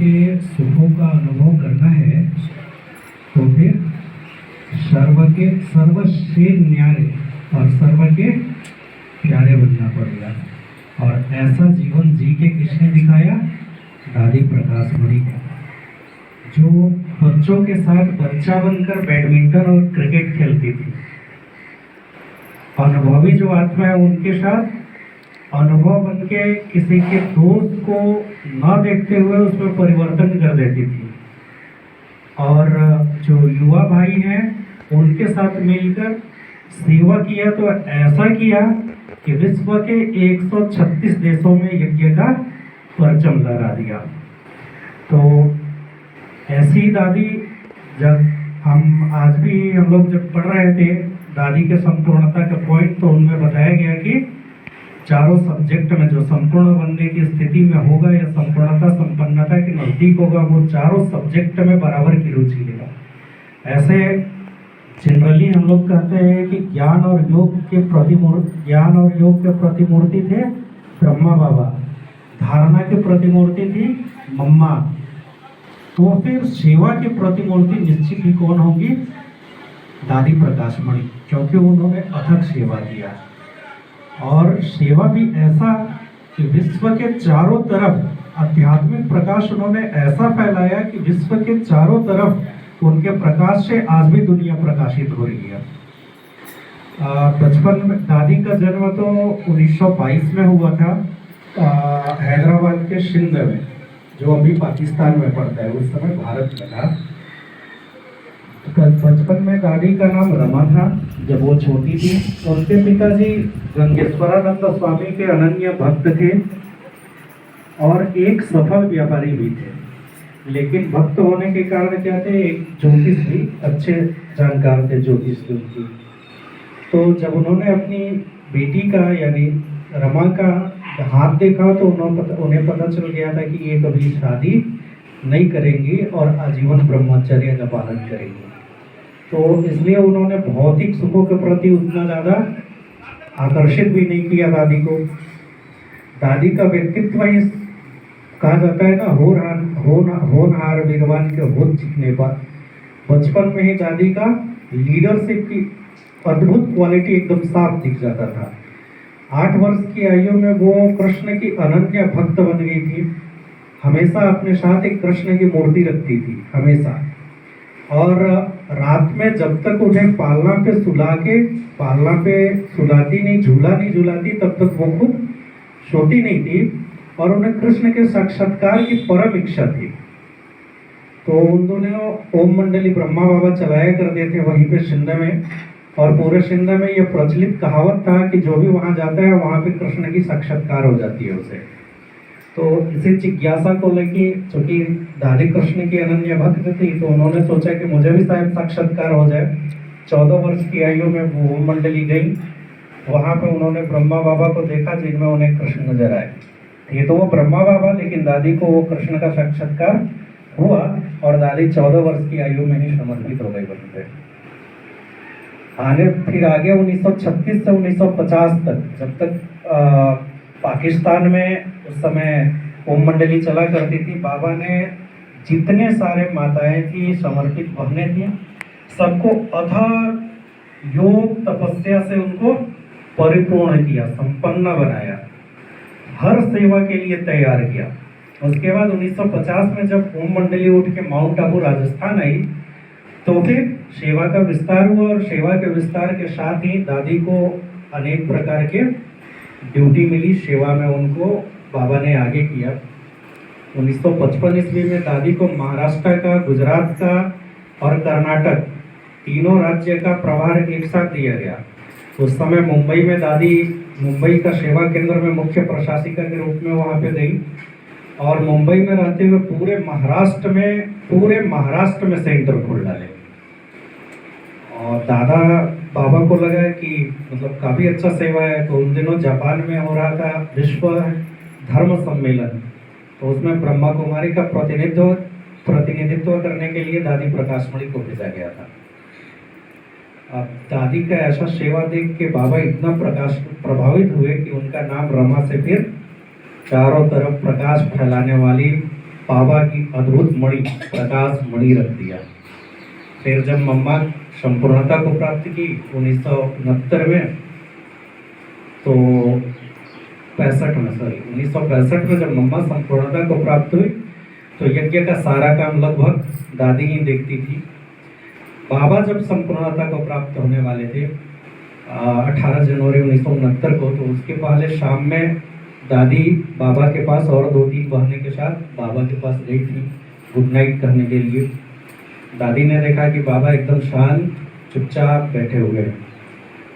के सुखों का अनुभव करना है तो फिर सर्व से न्यारे और सर्व के प्यारे बनना पड़ेगा। और ऐसा जीवन जी के किसने दिखाया? दादी प्रकाश मणि का, जो बच्चों के साथ बच्चा बनकर बैडमिंटन और क्रिकेट खेलती थी। अनुभवी जो आत्मा है उनके साथ अनुभव बन के किसी के दोस्त को ना देखते हुए उसमें परिवर्तन कर देती थी। और जो युवा भाई हैं उनके साथ मिलकर सेवा किया तो ऐसा किया कि विश्व के 136 देशों में यज्ञ का परचम लहरा दिया। तो ऐसी दादी, जब हम लोग जब पढ़ रहे थे दादी के संपूर्णता के पॉइंट, तो उनमें बताया गया कि चारों सब्जेक्ट में जो संपूर्ण बनने की स्थिति में होगा या संपूर्णता संपन्नता के नजदीक होगा, वो चारों सब्जेक्ट में बराबर की रुचि लेगा। ऐसे जनरली हम लोग कहते हैं कि ज्ञान और योग के प्रतिमूर्ति थे ब्रह्मा बाबा, धारणा की प्रतिमूर्ति थी मम्मा। तो फिर सेवा की प्रतिमूर्ति निश्चित ही कौन होगी? दादी प्रकाश मणि, क्योंकि उन्होंने अथक सेवा किया। और सेवा भी ऐसा कि विश्व के चारों तरफ आध्यात्मिक प्रकाश उन्होंने ऐसा फैलाया कि विश्व के चारों तरफ उनके प्रकाश से आज भी दुनिया प्रकाशित हो रही है। बचपन में दादी का जन्म तो 1922 में हुआ था, हैदराबाद के सिंध में, जो अभी पाकिस्तान में पड़ता है, उस समय भारत में था। बचपन में दादी का नाम रमा था। जब वो छोटी थी तो उनके पिताजी गंगेश्वरानंद स्वामी के अनन्य भक्त थे और एक सफल व्यापारी भी थे। लेकिन भक्त होने के कारण क्या थे, एक ज्योतिष भी अच्छे जानकार थे, ज्योतिष की उनकी। तो जब उन्होंने अपनी बेटी का यानी रमा का हाथ देखा तो उन्हें पता चल गया था कि ये कभी शादी नहीं करेंगी और आजीवन ब्रह्मचर्य का पालन करेंगी। तो इसलिए उन्होंने भौतिक सुखों के प्रति उतना ज़्यादा आकर्षित भी नहीं किया दादी को। दादी का व्यक्तित्व ही कहा जाता है ना, होनहार वीरवान के होत चिकने पर। बचपन में ही दादी का लीडरशिप की अद्भुत क्वालिटी एकदम साफ दिख जाता था। 8 वर्ष की आयु में वो कृष्ण की अनन्य भक्त बन गई थी। हमेशा अपने साथ एक कृष्ण की मूर्ति रखती थी हमेशा। और रात में जब तक उन्हें पालना पे सुलाती नहीं, झूला नहीं झूलाती, तब तक वो खुद सोती नहीं थी। और उन्हें कृष्ण के साक्षात्कार की परम इच्छा थी। तो उन दोनों ओम मंडली ब्रह्मा बाबा चलाया करते थे वहीं पे सिंध में। और पूरे सिंध में ये प्रचलित कहावत था कि जो भी वहाँ जाता है वहाँ पे कृष्ण की साक्षात्कार हो जाती है उसे। तो इसी जिज्ञासा को लेके, चूंकि दादी कृष्ण की अनन्य भक्त थी, तो उन्होंने सोचा कि मुझे भी शायद साक्षात्कार हो जाए। 14 वर्ष की आयु में वो ओम मंडली गई। वहाँ पे उन्होंने ब्रह्मा बाबा को देखा जिनमें उन्हें कृष्ण नजर आए। ये तो वो ब्रह्मा बाबा, लेकिन दादी को वो कृष्ण का साक्षात्कार हुआ और दादी 14 वर्ष की आयु में ही समर्पित हो गई बनते। फिर आगे 1936 से 1950 तक, जब तक पाकिस्तान में उस समय ओम मंडली चला करती थी, बाबा ने जितने सारे माताएं थी, समर्पित बहनें थी, सबको अथक योग तपस्या से उनको परिपूर्ण किया, संपन्न बनाया, हर सेवा के लिए तैयार किया। उसके बाद 1950 में जब ओम मंडली उठ के माउंट आबू राजस्थान आई, तो फिर सेवा का विस्तार हुआ। और सेवा के विस्तार के साथ ही दादी को अनेक प्रकार के ड्यूटी मिली, सेवा में उनको बाबा ने आगे किया। 1955 ईस्वी में दादी को महाराष्ट्र का, गुजरात का और कर्नाटक तीनों राज्य का प्रभार एक साथ दिया गया। उस समय मुंबई में दादी मुंबई का सेवा केंद्र में मुख्य प्रशासिका के रूप में वहाँ पे गई। और मुंबई में रहते हुए पूरे महाराष्ट्र में सेंटर खोल डाले। और दादा बाबा को लगा कि मतलब काफ़ी अच्छा सेवा है। तो उन दिनों जापान में हो रहा था विश्व धर्म सम्मेलन, तो उसमें ब्रह्मा कुमारी का प्रतिनिधित्व करने के लिए दादी प्रकाश मणि को भेजा गया था। अब दादी का ऐसा सेवा देख के बाबा इतना प्रभावित हुए कि उनका नाम रमा से फिर चारों तरफ प्रकाश फैलाने वाली बाबा की अद्भुत मणि, प्रकाश मणि रख दिया। फिर जब मम्मा संपूर्णता को प्राप्त की 1969 में, तो 1965 में जब मम्मा संपूर्णता को प्राप्त हुई तो यज्ञ का सारा काम लगभग दादी ही देखती थी। बाबा जब संपूर्णता को प्राप्त होने वाले थे 18 जनवरी 1969 को, तो उसके पहले शाम में दादी बाबा के पास और 2-3 बहनें के साथ बाबा के पास गई थी गुड नाइट करने के लिए। दादी ने देखा कि बाबा एकदम शांत चुपचाप बैठे हुए हैं।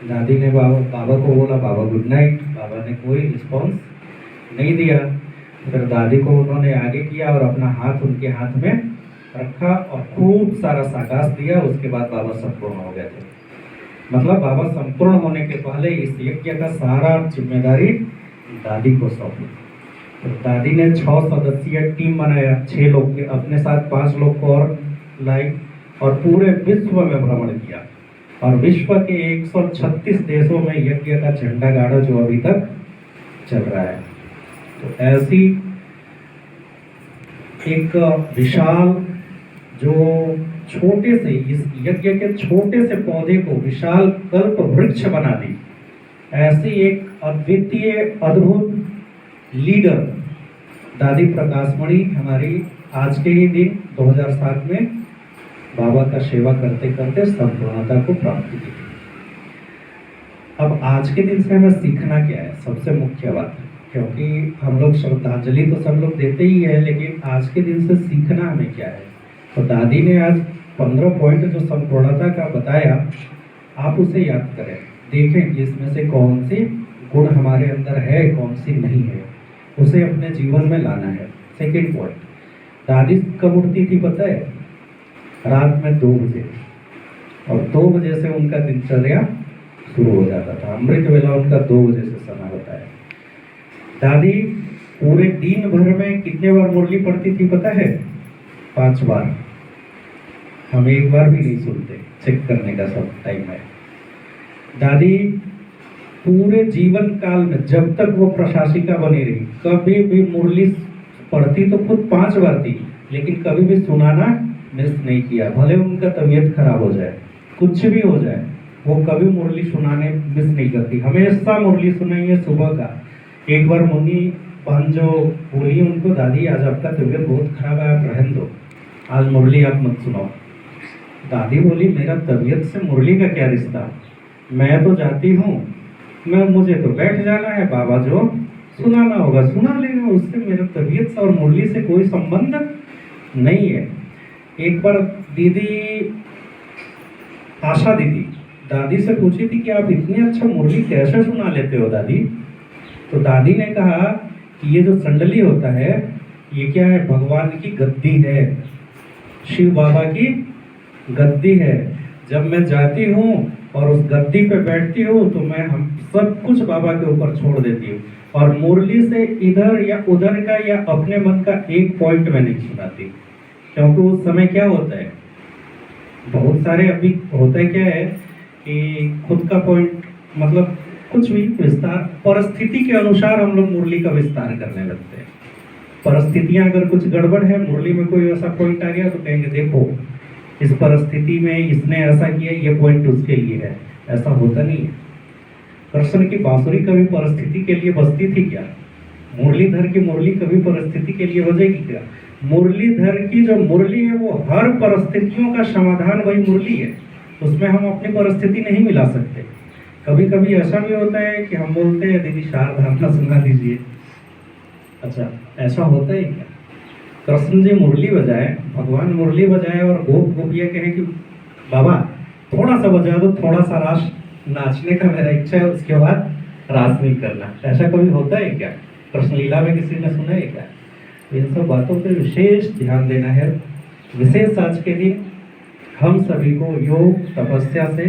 दादी ने बाबा को बोला, बाबा गुड नाइट। बाबा ने कोई रिस्पॉन्स नहीं दिया। फिर दादी को उन्होंने आगे किया और अपना हाथ उनके हाथ में रखा और खूब सारा साकाश दिया। उसके बाद बाबा संपूर्ण हो गए थे। मतलब बाबा संपूर्ण होने के पहले इस यज्ञ का सारा जिम्मेदारी दादी को सौंपी। तो दादी ने 6 सदस्यीय टीम बनाया, 6 लोग के अपने साथ 5 लोग को और लाई और पूरे विश्व में भ्रमण किया और विश्व के 136 देशों में यज्ञ का झंडा गाड़ा, जो अभी तक चल रहा है। तो ऐसी एक विशाल, जो छोटे से इस यज्ञ के छोटे से पौधे को विशाल कल्प वृक्ष बना दी, ऐसी एक अद्वितीय अद्भुत लीडर दादी प्रकाशमणि हमारी आज के ही दिन 2007 में बाबा का सेवा करते करते संपूर्णता को प्राप्त की। अब आज के दिन से हमें सीखना क्या है, सबसे मुख्य बात, क्योंकि हम लोग श्रद्धांजलि तो सब लोग देते ही है, लेकिन आज के दिन से सीखना हमें क्या है। तो दादी ने आज 15 पॉइंट जो संपूर्णता का बताया, आप उसे याद करें, देखें कि इसमें से कौन सी गुण हमारे अंदर है, कौन सी नहीं है, उसे अपने जीवन में लाना है। सेकेंड पॉइंट, दादी कब उठती थी पता है? रात में 2 बजे, और 2 बजे से उनका दिनचर्या शुरू हो जाता था। अमृत वेला उनका 2 बजे से समय होता है। दादी पूरे दिन भर में कितने बार मुरली पढ़ती थी पता है? 5 बार। हम एक बार भी नहीं सुनते, चेक करने का सब टाइम है। दादी पूरे जीवन काल में जब तक वो प्रशासिका बनी रही, कभी भी मुरली पढ़ती तो खुद 5 बार थी, लेकिन कभी भी सुनाना मिस नहीं किया। भले उनका तबीयत खराब हो जाए, कुछ भी हो जाए, वो कभी मुरली सुनाने मिस नहीं करती, हमेशा मुरली सुनाएंगे सुबह का। एक बार मुन्नी बहन जो बोली उनको, दादी आज आपका तबीयत बहुत खराब है, आप रहने दो, आज मुरली आप मत सुनाओ। दादी बोली, मेरा तबीयत से मुरली का क्या रिश्ता, मैं तो जाती हूँ, मुझे तो बैठ जाना है, बाबा जो सुनाना होगा सुना लेंगे, उससे मेरा तबीयत से और मुरली से कोई संबंध नहीं है। एक बार दीदी आशा दीदी दादी से पूछी थी कि आप इतनी अच्छा मुरली कैसे सुना लेते हो दादी? तो दादी ने कहा कि ये जो संडली होता है, ये क्या है? भगवान की गद्दी है, शिव बाबा की गद्दी है। जब मैं जाती हूँ और उस गद्दी पे बैठती हूँ तो मैं हम सब कुछ बाबा के ऊपर छोड़ देती हूँ, और मुरली से इधर या उधर का या अपने मन का एक पॉइंट में नहीं सुनाती, क्योंकि उस समय क्या होता है, बहुत सारे अभी होता है क्या है कि खुद का पॉइंट, मतलब कुछ भी विस्तार, परिस्थिति के अनुसार हम लोग मुरली का विस्तार करने लगते हैं। परिस्थितियां अगर कुछ गड़बड़ है, मुरली में कोई ऐसा पॉइंट आ गया तो कहेंगे देखो इस परिस्थिति में इसने ऐसा किया, ये पॉइंट उसके लिए है। ऐसा होता नहीं है। कृष्ण की बांसुरी कभी परिस्थिति के लिए बजती थी क्या? मुरलीधर की मुरली कभी परिस्थिति के लिए बजेगी क्या? मुरलीधर की जो मुरली है वो हर परिस्थितियों का समाधान वही मुरली है, उसमें हम अपनी परिस्थिति नहीं मिला सकते। कभी कभी ऐसा भी होता है कि हम बोलते हैं दीदी शारदा सुना दीजिए, अच्छा ऐसा होता है क्या? कृष्ण जी मुरली बजाए, भगवान मुरली बजाए और गोपियाँ कहें कि बाबा थोड़ा सा बजा दो, थोड़ा सा रास नाचने का मेरा इच्छा है, उसके बाद रास नहीं करना, ऐसा कभी होता है क्या? कृष्ण लीला में किसी ने सुना है क्या? इन सब बातों पर विशेष ध्यान देना है। विशेष आज के दिन हम सभी को योग तपस्या से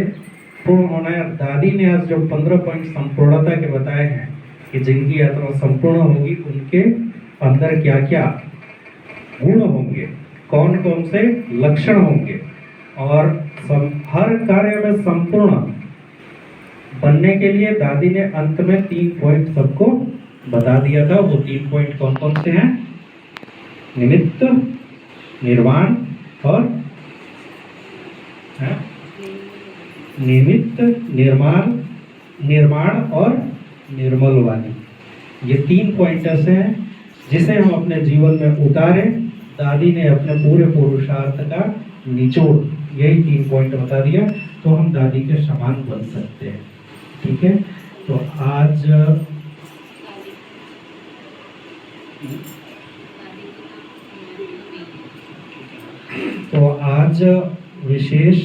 पूर्ण होना है। दादी ने आज जो 15 पॉइंट संपूर्णता के बताए हैं कि जिनकी यात्रा संपूर्ण होगी उनके अंदर क्या क्या गुण होंगे, कौन कौन से लक्षण होंगे, और हर कार्य में संपूर्ण बनने के लिए दादी ने अंत में 3 पॉइंट सबको बता दिया था। वो 3 पॉइंट कौन कौन से हैं? निमित्त, निर्वाण और निमित्त, निर्माण और निर्मल वाणी। ये 3 पॉइंटर्स हैं जिसे हम अपने जीवन में उतारें। दादी ने अपने पूरे पुरुषार्थ का निचोड़ यही 3 पॉइंट बता दिया, तो हम दादी के समान बन सकते हैं। ठीक है, तो आज विशेष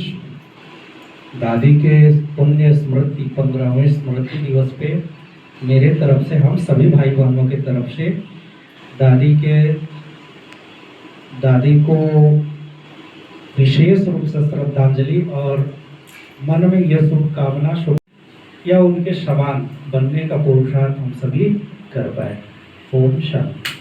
दादी के पुण्य स्मृति 15वें स्मृति दिवस पे मेरे तरफ से, हम सभी भाई बहनों की तरफ से दादी को विशेष रूप से श्रद्धांजलि और मन में यह शुभकामना या उनके समान बनने का पुरुषार्थ हम सभी कर पाए। ओम शांति।